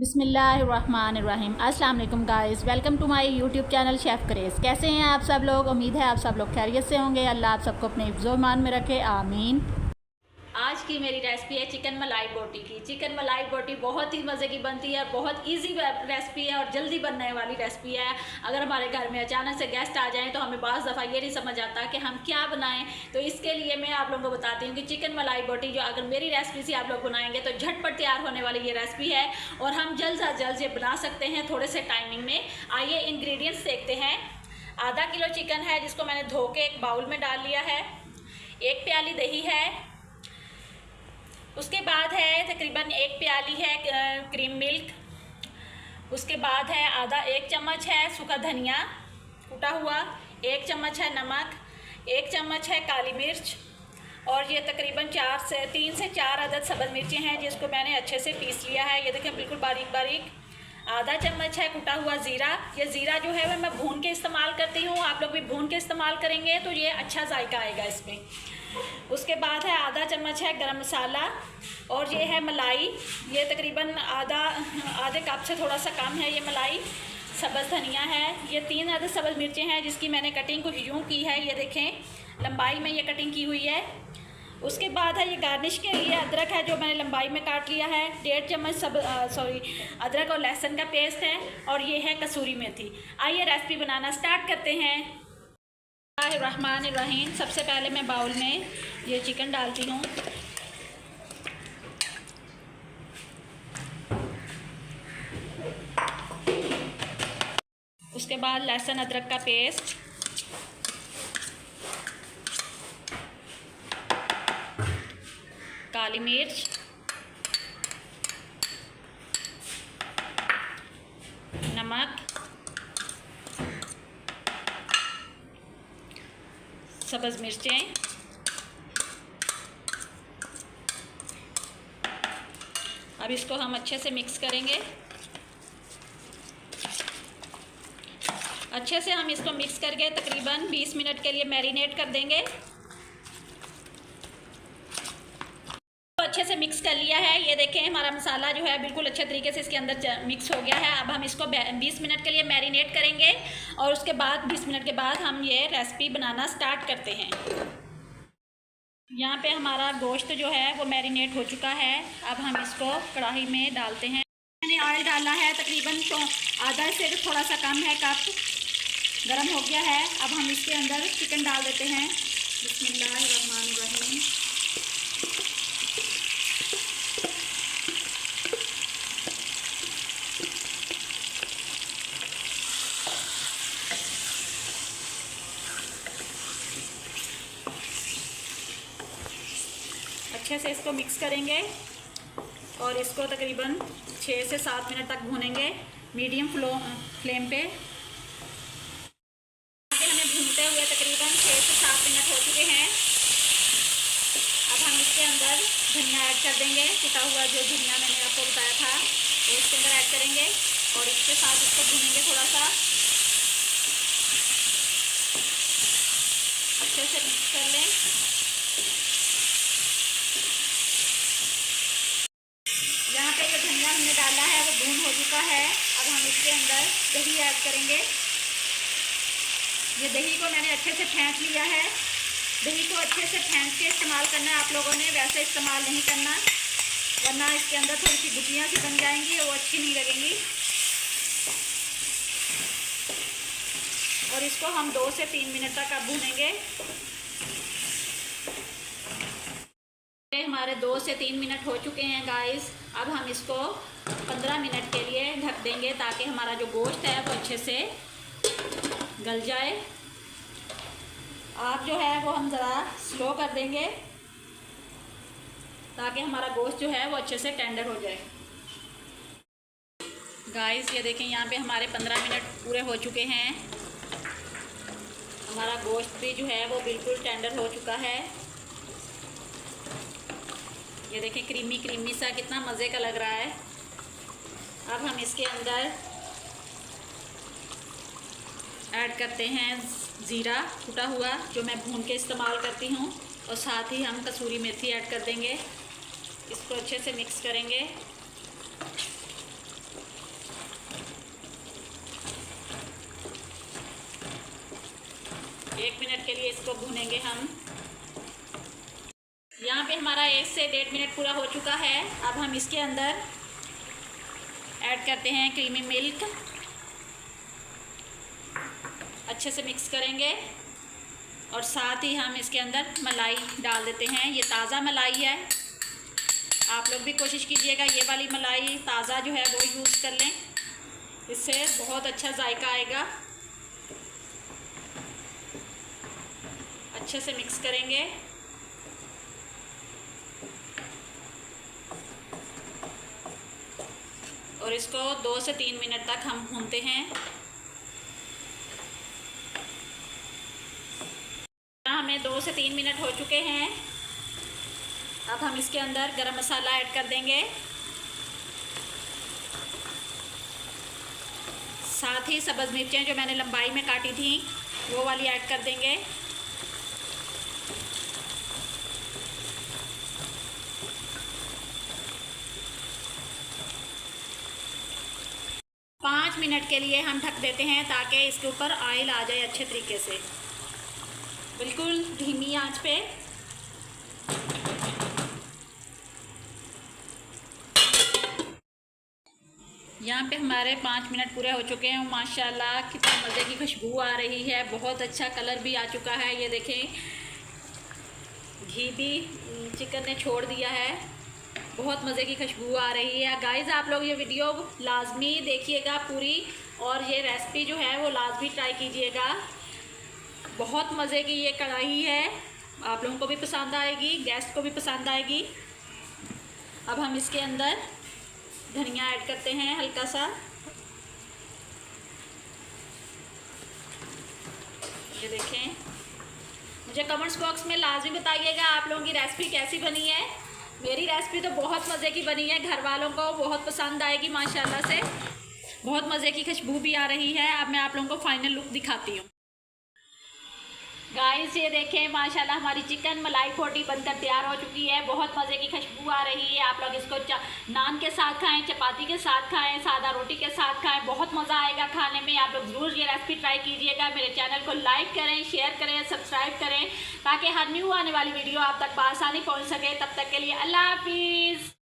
बिस्मिल्लाहिर्रहमानिर्रहीम। अस्सलाम वालेकुम guys, welcome to my YouTube channel chef craze. कैसे हैं आप सब लोग? उम्मीद है आप सब लोग खैरियत से होंगे। अल्लाह आप सबको अपने हिफ्ज़-ओ-ईमान में रखे, आमीन। आज की मेरी रेसिपी है चिकन मलाई बोटी की। चिकन मलाई बोटी बहुत ही मज़े की बनती है, बहुत इजी रेसिपी है और जल्दी बनने वाली रेसिपी है। अगर हमारे घर में अचानक से गेस्ट आ जाएं तो हमें बाज़ दफ़ा ये नहीं समझ आता कि हम क्या बनाएं। तो इसके लिए मैं आप लोगों को बताती हूँ कि चिकन मलाई बोटी जो अगर मेरी रेसिपी से आप लोग बनाएंगे तो झटपट तैयार होने वाली ये रेसिपी है और हम जल्द से जल्द ये बना सकते हैं थोड़े से टाइमिंग में। आइए इंग्रेडिएंट्स देखते हैं। आधा किलो चिकन है जिसको मैंने धो के एक बाउल में डाल लिया है। 1 प्याली दही है। उसके बाद है तकरीबन 1 प्याली है क्रीम मिल्क। उसके बाद है आधा 1 चम्मच है सूखा धनिया कुटा हुआ, 1 चम्मच है नमक, 1 चम्मच है काली मिर्च और ये तकरीबन 3 से 4 अदद सब्ज़ मिर्चें हैं जिसको मैंने अच्छे से पीस लिया है। ये देखें बिल्कुल बारीक बारीक। आधा चम्मच है कुटा हुआ ज़ीरा। ये ज़ीरा जो है वह मैं भून के इस्तेमाल करती हूँ, आप लोग भी भून के इस्तेमाल करेंगे तो ये अच्छा जायका आएगा इसमें। उसके बाद है आधा चम्मच है गरम मसाला और ये है मलाई। ये तकरीबन आधे कप से थोड़ा सा कम है ये मलाई। सब्ज़ धनिया है। ये 3 अदद सब्ज़ मिर्चें हैं जिसकी मैंने कटिंग कुछ यूँ की है, ये देखें लंबाई में ये कटिंग की हुई है। उसके बाद है ये गार्निश के लिए अदरक है जो मैंने लंबाई में काट लिया है। 1.5 चम्मच अदरक और लहसुन का पेस्ट है और ये है कसूरी मेथी। आइए रेसिपी बनाना स्टार्ट करते हैं। बिस्मिल्लाहिर्रहमानिर्रहीम। सबसे पहले मैं बाउल में ये चिकन डालती हूँ। उसके बाद लहसुन अदरक का पेस्ट, काली मिर्च, नमक, सब्ज़ मिर्चें, अब इसको हम अच्छे से मिक्स करेंगे। अच्छे से हम इसको मिक्स करके तकरीबन 20 मिनट के लिए मैरिनेट कर देंगे। तो अच्छे से मिक्स कर लिया है। ये देखें हमारा मसाला जो है बिल्कुल अच्छे तरीके से इसके अंदर मिक्स हो गया है। अब हम इसको 20 मिनट के लिए मैरिनेट करेंगे और उसके बाद 20 मिनट के बाद हम ये रेसिपी बनाना स्टार्ट करते हैं। यहाँ पे हमारा गोश्त जो है वो मैरिनेट हो चुका है। अब हम इसको कढ़ाई में डालते हैं। मैंने ऑयल डाला है तकरीबन तो आधा से थोड़ा सा कम है कप, गरम हो गया है। अब हम इसके अंदर चिकन डाल देते हैं। बिस्मिल्लाहिर्रहमानिर्रहीम। अच्छे से इसको मिक्स करेंगे और इसको तकरीबन 6 से 7 मिनट तक भूनेंगे मीडियम फ्लेम पे। हमें भूनते हुए तकरीबन 6 से 7 मिनट हो चुके हैं। अब हम इसके अंदर धनिया ऐड कर देंगे। कुटा हुआ जो धनिया मैंने आपको बताया था वो इसके अंदर ऐड करेंगे और इसके साथ इसको भूनेंगे थोड़ा सा। अच्छे से मिक्स कर लें। यहाँ पे जो धनिया हमने डाला है वो भून हो चुका है। अब हम इसके अंदर दही ऐड करेंगे। ये दही को मैंने अच्छे से फेंट लिया है। दही को अच्छे से फेंट के इस्तेमाल करना है आप लोगों ने, वैसे इस्तेमाल नहीं करना वरना इसके अंदर थोड़ी सी गुटियाँ सी बन जाएंगी और वो अच्छी नहीं लगेंगी। और इसको हम 2 से 3 मिनट तक अब भूनेंगे। हमारे 2 से 3 मिनट हो चुके हैं गाइस। अब हम इसको 15 मिनट के लिए ढक देंगे ताकि हमारा जो गोश्त है वो अच्छे से गल जाए। आग जो है वो हम ज़रा स्लो कर देंगे ताकि हमारा गोश्त जो है वो अच्छे से टेंडर हो जाए। गाइस ये देखें यहाँ पे हमारे 15 मिनट पूरे हो चुके हैं। हमारा गोश्त भी जो है वो बिल्कुल टेंडर हो चुका है। ये देखें क्रीमी क्रीमी सा कितना मज़े का लग रहा है। अब हम इसके अंदर ऐड करते हैं ज़ीरा कुटा हुआ जो मैं भून के इस्तेमाल करती हूँ और साथ ही हम कसूरी मेथी ऐड कर देंगे। इसको अच्छे से मिक्स करेंगे। 1 मिनट के लिए इसको भूनेंगे हम। यहाँ पे हमारा 1 से 1.5 मिनट पूरा हो चुका है। अब हम इसके अंदर ऐड करते हैं क्रीमी मिल्क। अच्छे से मिक्स करेंगे और साथ ही हम इसके अंदर मलाई डाल देते हैं। ये ताज़ा मलाई है, आप लोग भी कोशिश कीजिएगा ये वाली मलाई ताज़ा जो है वो यूज़ कर लें, इससे बहुत अच्छा जायका आएगा। अच्छे से मिक्स करेंगे और इसको 2 से 3 मिनट तक हम भूनते हैं। हमें 2 से 3 मिनट हो चुके हैं। अब हम इसके अंदर गरम मसाला ऐड कर देंगे, साथ ही सब्ज़ मिर्चें जो मैंने लंबाई में काटी थी वो वाली ऐड कर देंगे। पाँच मिनट के लिए हम ढक देते हैं ताकि इसके ऊपर ऑयल आ जाए अच्छे तरीके से, बिल्कुल धीमी आंच पे। यहाँ पे हमारे 5 मिनट पूरे हो चुके हैं। माशाल्लाह कितना मज़े की खुशबू आ रही है, बहुत अच्छा कलर भी आ चुका है। ये देखें घी भी चिकन ने छोड़ दिया है, बहुत मज़े की खुशबू आ रही है। गाइस आप लोग ये वीडियो लाजमी देखिएगा पूरी, और ये रेसिपी जो है वो लाजमी ट्राई कीजिएगा। बहुत मज़े की ये कढ़ाई है, आप लोगों को भी पसंद आएगी, गेस्ट को भी पसंद आएगी। अब हम इसके अंदर धनिया ऐड करते हैं हल्का सा। ये देखें, मुझे कमेंट्स बॉक्स में लाजमी बताइएगा आप लोगों की रेसिपी कैसी बनी है। मेरी रेसिपी तो बहुत मज़े की बनी है, घर वालों को बहुत पसंद आएगी माशाल्लाह से। बहुत मज़े की खुशबू भी आ रही है। अब मैं आप लोगों को फाइनल लुक दिखाती हूँ। गाइस ये देखें माशाल्लाह हमारी चिकन मलाई फोटी बनकर तैयार हो चुकी है। बहुत मज़े की खुशबू आ रही है। आप लोग इसको नान के साथ खाएं, चपाती के साथ खाएं, सादा रोटी के साथ खाएं, बहुत मज़ा आएगा खाने में। आप लोग ज़रूर ये रेसिपी ट्राई कीजिएगा। मेरे चैनल को लाइक करें, शेयर करें, सब्सक्राइब करें ताकि हर न्यू आने वाली वीडियो आप तक आसानी पहुँच सके। तब तक के लिए अल्लाह हाफिज़।